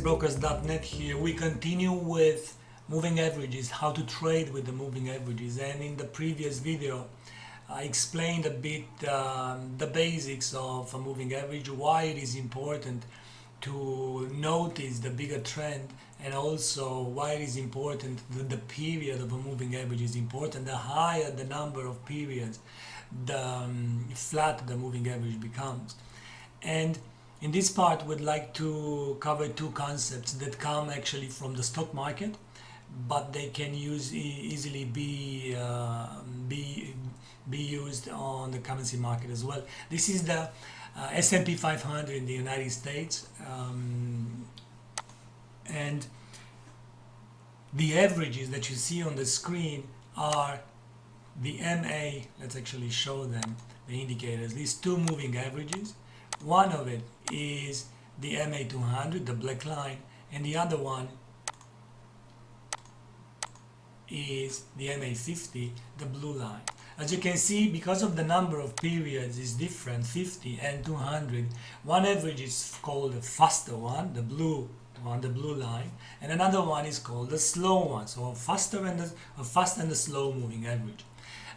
forexbrokers.net here. We continue with moving averages, how to trade with the moving averages. And in the previous video, I explained a bit the basics of a moving average, why it is important to notice the bigger trend, and also why it is important that the period of a moving average is important. The higher the number of periods, the flatter the moving average becomes. And in this part, we'd like to cover two concepts that come actually from the stock market, but they can easily be used on the currency market as well. This is the S&P 500 in the United States, and the averages that you see on the screen are the MA. Let's actually show them the indicators. These two moving averages. One of it is the MA 200, the black line, and the other one is the MA 50, the blue line. As you can see, because of the number of periods is different, 50 and 200, one average is called the faster one, the blue one, the blue line, and another one is called the slow one. So a fast and a slow moving average.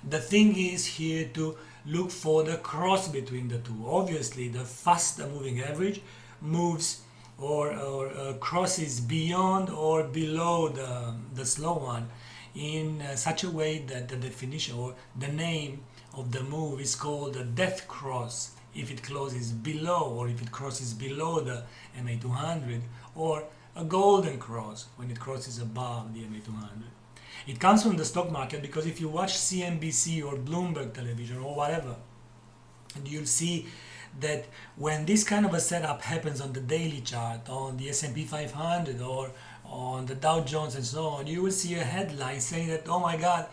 The thing is here to look for the cross between the two. Obviously, the faster moving average moves or crosses beyond or below the slow one in such a way that the definition or the name of the move is called a death cross if it closes below, or if it crosses below the MA 200, or a golden cross when it crosses above the MA 200. It comes from the stock market, because if you watch CNBC or Bloomberg television or whatever, and you'll see that when this kind of a setup happens on the daily chart, on the S&P 500 or on the Dow Jones and so on, you will see a headline saying that, oh my God,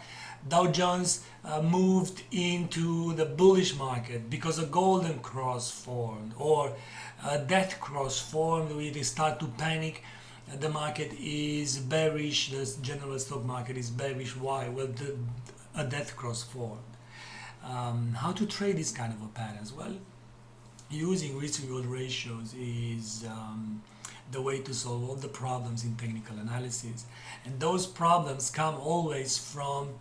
Dow Jones moved into the bullish market because a golden cross formed, or a death cross formed. We start to panic. The market is bearish, the general stock market is bearish. Why? Well, a death cross formed. How to trade this kind of a patterns? Well, using risk-reward ratios is the way to solve all the problems in technical analysis. And those problems come always from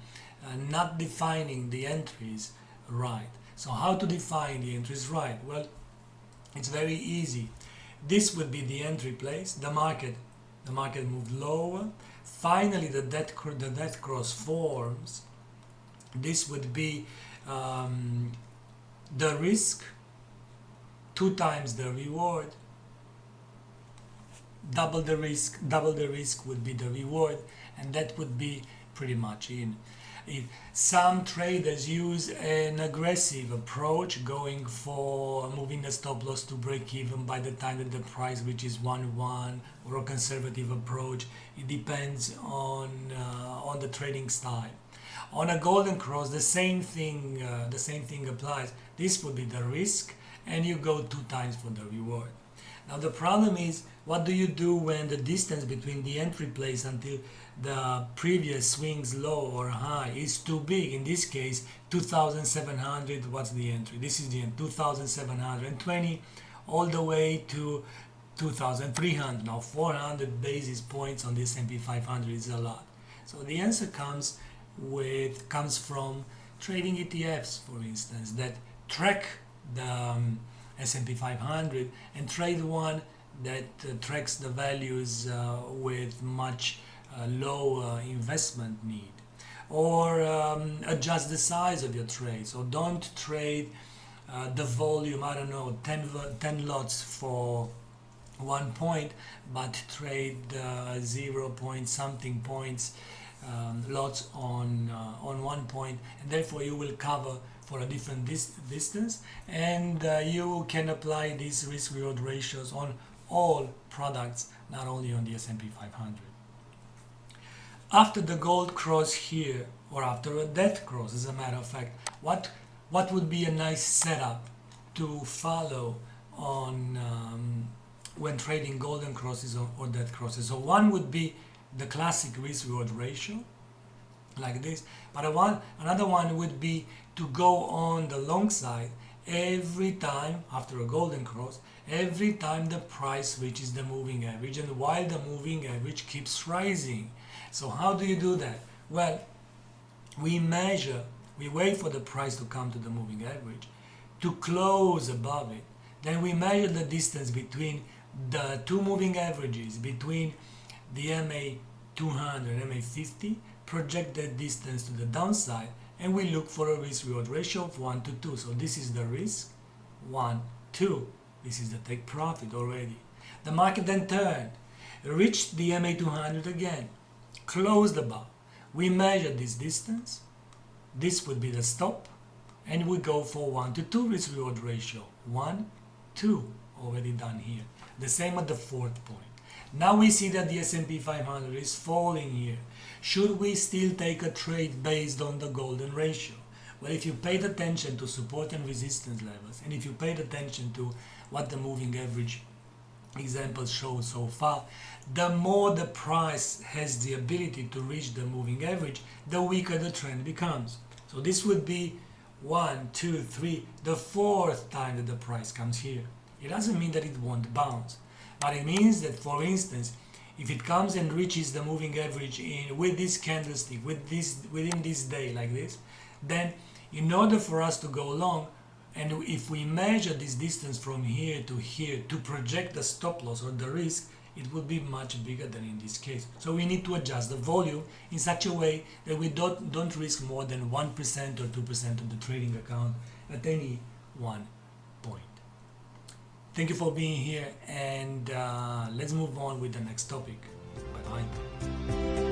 not defining the entries right. So how to define the entries right? Well, it's very easy. This would be the entry place. The market moved lower. Finally, the death cross forms. This would be the risk 2 times the reward. Double the risk would be the reward, and that would be pretty much in. Some traders use an aggressive approach, going for moving the stop loss to break even by the time that the price reaches 1-1, or a conservative approach. It depends on the trading style. On a golden cross, the same thing applies. This would be the risk, and you go 2 times for the reward. Now the problem is, what do you do when the distance between the entry place until the previous swings low or high is too big? In this case, 2,700, what's the entry? This is the end, 2,720, all the way to 2,300. Now 400 basis points on the S&P 500 is a lot. So the answer comes from trading ETFs, for instance, that track the S&P 500 and trade one that tracks the values with much lower investment need, or adjust the size of your trade. So don't trade the volume, I don't know, 10 lots for 1 point, but trade 0 point something points lots on 1 point, and therefore you will cover for a different distance, and you can apply these risk-reward ratios on all products, not only on the S&P 500. After the gold cross here, or after a death cross, as a matter of fact, what would be a nice setup to follow on when trading golden crosses or death crosses? So one would be the classic risk-reward ratio, like this, but another one would be to go on the long side every time after a golden cross, every time the price reaches the moving average and while the moving average keeps rising. So how do you do that? Well, we wait for the price to come to the moving average, to close above it. Then we measure the distance between the two moving averages, between the MA 200 and MA 50, project that distance to the downside, and we look for a risk-reward ratio of 1 to 2. So this is the risk, 1, 2. This is the take profit already. The market then turned, reached the MA 200 again, closed above. We measure this distance. This would be the stop, and we go for 1 to 2 risk-reward ratio. 1, 2, already done here. The same at the fourth point. Now we see that the S&P 500 is falling here. Should we still take a trade based on the golden ratio? Well, if you paid attention to support and resistance levels, and if you paid attention to what the moving average examples showed so far, the more the price has the ability to reach the moving average, the weaker the trend becomes. So this would be 1, 2, 3, the fourth time that the price comes here. It doesn't mean that it won't bounce, but it means that, for instance, if it comes and reaches the moving average with this candlestick, within this day like this, then in order for us to go long, and if we measure this distance from here to project the stop loss or the risk, it will be much bigger than in this case. So we need to adjust the volume in such a way that we don't risk more than 1% or 2% of the trading account at any one point. Thank you for being here, and let's move on with the next topic. Bye-bye.